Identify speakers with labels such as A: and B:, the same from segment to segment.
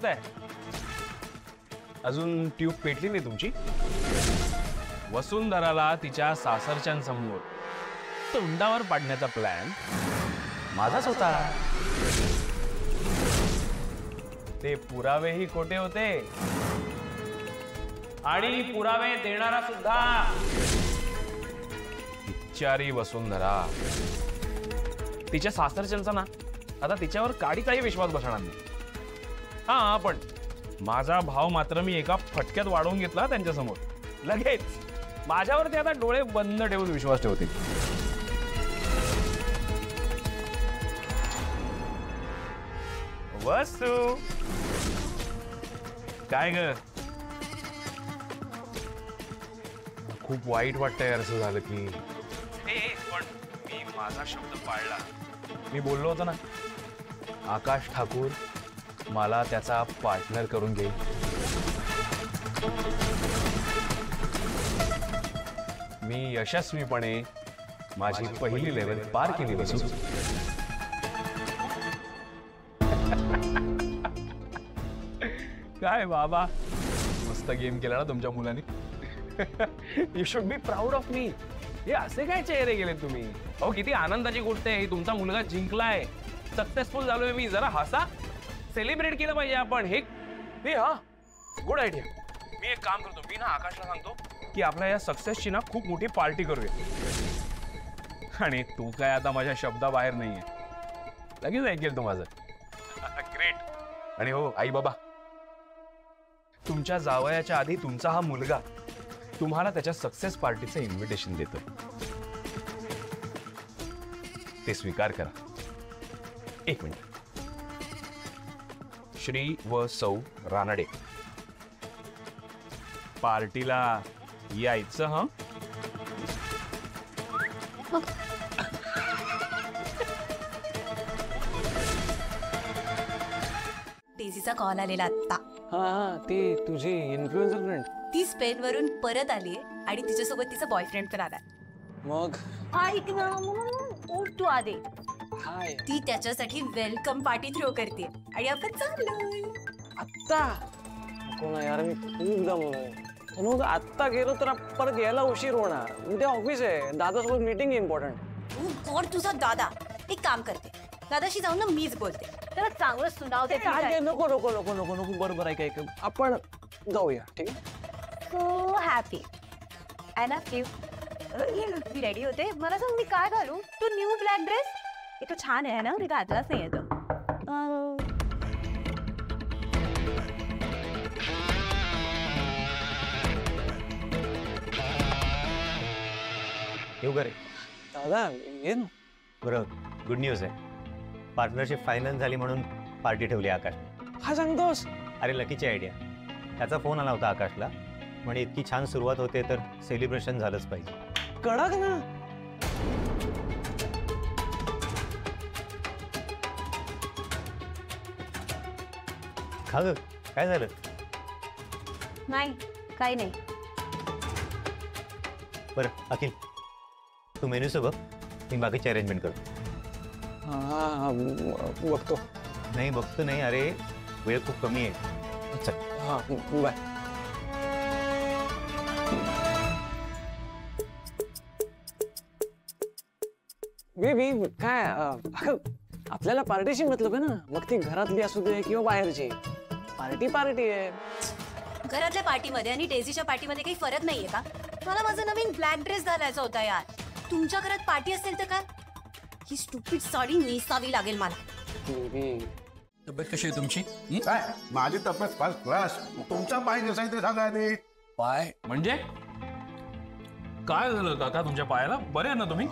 A: करताय? अजून ट्यूब पेटली नाही तुमची? वसुंधराला तिच्या सासरच्यांसमोर तोंडावर पाडण्याचा प्लॅन माझाच होता. ते पुरावेही खोटे होते आणि पुरावे देणारा सुद्धा. बिचारी वसुंधरा, तिच्या सासरच्यांचा ना आता तिच्यावर काही विश्वास बसणार नाही. हा, पण माझा भाव मात्र मी एका फटक्यात वाढवून घेतला त्यांच्यासमोर. लगेच माझ्यावरती आता डोळे बंद ठेवून विश्वास ठेवते. वसू, काय ग? खूप वाईट वाटतंय असं झालं की. पण मी माझा शब्द पाळला. मी बोललो होतो ना, आकाश ठाकूर मला त्याचा पार्टनर करून घेईल. मी यशस्वीपणे माझी पहिली लेवल पार केली. वसू, काय बाबा, मस्त गेम केला ना तुमच्या मुलांनी. You should be proud of me. हे असे काय चेहरे गेले तुम्ही? अहो, किती आनंदाची गोष्ट आहे. तुमचा मुलगा जिंकलाय, सक्सेसफुल झालोय मी. जरा हसा, सेलिब्रेट केलं पाहिजे आपण. हे हा, गुड आयडिया. मी एक काम करतो, मी ना आकाशला सांगतो की आपल्या या सक्सेसची ना खूप मोठी पार्टी करूया. आणि तू काय आता माझ्या शब्दाबाहेर नाहीये, लगेच ऐकेल तू माझं. ग्रेट. आणि हो आई बाबा, तुमच्या जावयाच्या आधी तुमचा हा मुलगा तुम्हाला त्याच्या सक्सेस पार्टीचं इन्व्हिटेशन देतो. ते स्वीकार करा. एक मिनिट. श्री व सौ रानडे, पार्टीला यायचं? हं,
B: डेझीचा कॉल आलेला आता.
A: हा, ती तुझी इन्फ्लुएन्सर फ्रेंड.
B: ती स्पेन वरून परत आली आणि तिच्यासोबत तिचा बॉयफ्रेंड पण आला.
A: मग
B: ऐक ना, उठ तू आधी.
A: हाय.
B: ती त्याच्यासाठी वेलकम पार्टी थ्रो करते आणि आपण चाललोय.
C: आत्ता नको ना यार, मी खूप दमलोय. मग आत्ता गेलो तर परत यायला उशीर होणार. उद्या ऑफिस आहे, दादासोबत मीटिंग इम्पॉर्टंट.
B: तू कोण तुझा दादा? एक काम करते, दादाशी जाऊन ना मीच बोलते. त्याला चांगलं सुनावते.
C: नको नको नको नको नको. बरोबर आहे. काय आपण जाऊया, ठीक आहे?
B: So happy I love you. Me ready होते. मला सांग, मी काय घालू? तू न्यू ब्लॅक ड्रेस, हे तो छान आहे ना, मी घातलाच नाही येतो.
D: येऊ का रे?
C: दादा ये ना.
D: बरं, गुड न्यूज आहे. पार्टनरशिप फायनल झाली म्हणून पार्टी ठेवली आकाशने.
C: हा सांगतोस?
D: अरे लकीची आयडिया. त्याचा फोन आला होता आकाशला, म्हणजे इतकी छान सुरुवात होते तर सेलिब्रेशन झालंच पाहिजे.
C: कडक ना.
D: खा ग, काय झालं?
B: नाही, काही नाही.
D: बरं अखिल, तू मेन्यूचं बघ, मी बाकीची अरेंजमेंट करतो.
C: हा बघतो.
D: नाही बघतो नाही, अरे वेळ खूप कमी आहे. चल.
C: हा बाय. बेबी काय आपल्याला पार्टीशी मतलब आहे ना, मग ती घरातली असू दे किंवा बाहेरची. पार्टी पार्टी आहे.
B: घरातल्या पार्टीमध्ये आणि डेझीच्या पार्टीमध्ये काही फरक नाहीये का? मला माझा नवीन ब्लॅक ड्रेस घालायचा होता यार. तुमच्या घरात पार्टी असेल तर काय, ही स्टुपिड साडी नेसावी लागेल मला.
C: बेबी
E: तब्येत कशी आहे तुमची?
F: काय माझी तब्येत फर्स्ट क्लास. तुमचा पाय कसा आहे ते सांगा आधी.
A: पाय म्हणजे काय झालं काका तुमच्या पायाला? बरे आहे ना तुम्ही?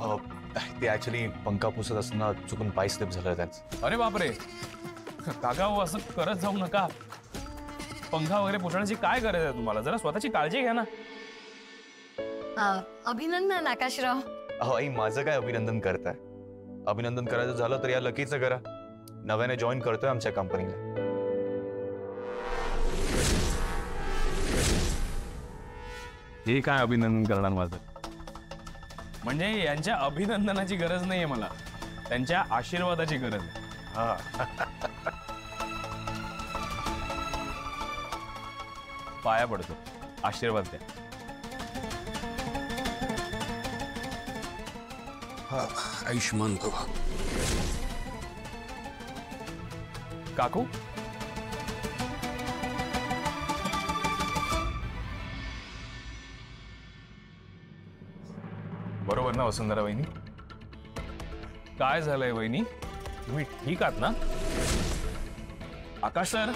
G: ते ऍक्च्युली पंखा पुसत असताना चुकून पाय स्लिप झालं त्यांचं.
A: अरे बापरे काका, हो असं करत जाऊ नका. पंखा वगैरे पुसण्याची काय गरज आहे तुम्हाला? जरा स्वतःची काळजी घ्या ना.
B: अभिनंदन आकाशराव.
G: अहो आई, माझं काय अभिनंदन करताय? अभिनंदन करायचं झालं तर या लकीचं करा. नव्याने जॉईन करतोय आमच्या कंपनीला.
A: हे काय अभिनंदन करणार माझं? म्हणजे यांच्या अभिनंदनाची गरज नाहीये मला, त्यांच्या आशीर्वादाची गरज आहे. पाया पडतो, आशीर्वाद द्या.
E: हा आयुष्मान भवा.
A: काकू बरोबर ना वसुंधरा वहिनी? काय झालंय वहिनी, तुम्ही ठीक आहात ना? आकाश सर,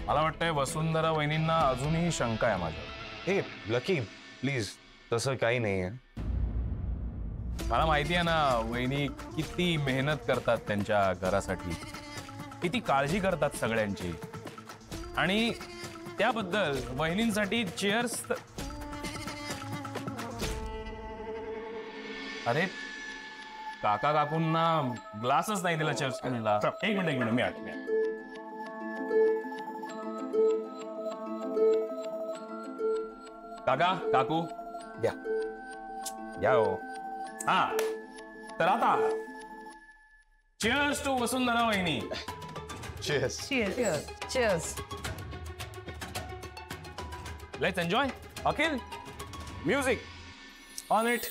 A: मला वाटतंय वसुंधरा वहिनींना अजूनही शंका आहे माझ्यावर.
G: हे लकी प्लीज, तसं काही नाहीये.
A: मला माहिती आहे ना वहिनी किती मेहनत करतात त्यांच्या घरासाठी, किती काळजी करतात सगळ्यांची, आणि त्याबद्दल वहिनींसाठी चेअर्स. अरे काका काकूंना ग्लासच नाही दिला चेअर्स करायला. एक मिनिट मी आठ. काका काकू
G: या
A: या हो. हा तर आता चेअर्स टू वसुंधरा वहिनी.
G: चेस.
A: Let's enjoy. Akhil, music on it.